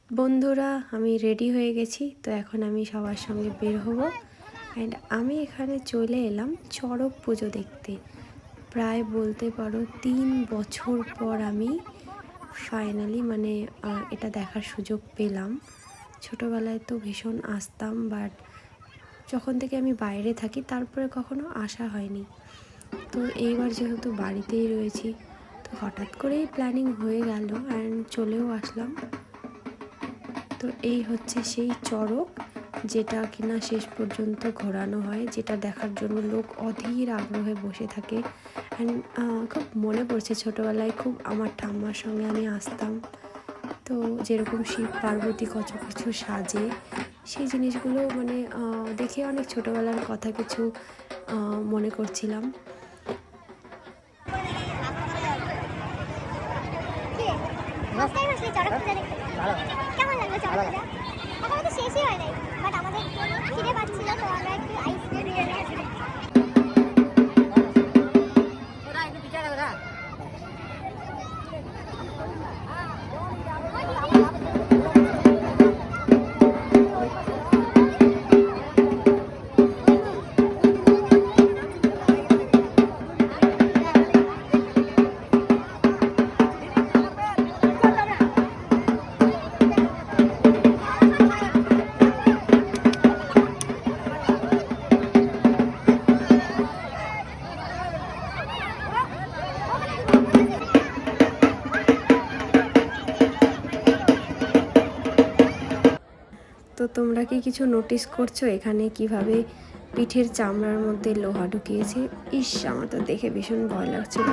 বন্ধুরা, আমি রেডি হয়ে গেছি, তো এখন আমি সবার সঙ্গে বের হব। অ্যান্ড আমি এখানে চলে এলাম চড়ক পুজো দেখতে। প্রায় বলতে পারো 3 বছর পর আমি ফাইনালি এটা দেখার সুযোগ পেলাম। ছোটোবেলায় তো ভীষণ আসতাম, বাট যখন থেকে আমি বাইরে থাকি তারপরে কখনো আসা হয়নি। তো এইবার যেহেতু বাড়িতেই রয়েছি, তো হঠাৎ করেই প্ল্যানিং হয়ে গেল অ্যান্ড চলেও আসলাম। তো এই হচ্ছে সেই চড়ক, যেটা কিনা শেষ পর্যন্ত ঘোরানো হয়, যেটা দেখার জন্য লোক অধীর আগ্রহে বসে থাকে। অ্যান্ড খুব মনে পড়ছে ছোটোবেলায় খুব আমার ঠাম্মার সঙ্গে আমি আসতাম। তো যেরকম শিব পার্বতী কত কিছু সাজে, সেই জিনিসগুলো দেখে অনেক ছোটোবেলার কথা কিছু মনে করছিলাম। কেমন লাগলো চড়ক পূজা? এখনো তো শেষই হয় নাই, বাট আমাদের খিদে পাচ্ছিল, তো আমরা একটু আইসক্রিম নিয়ে নিয়েছি। তো তোমরা কি কিছু নোটিস করছো এখানে কিভাবে পিঠের চামড়ার মধ্যে লোহা ঢুকিয়েছে? ইস, আমার তো দেখে ভীষণ ভয় লাগছিল।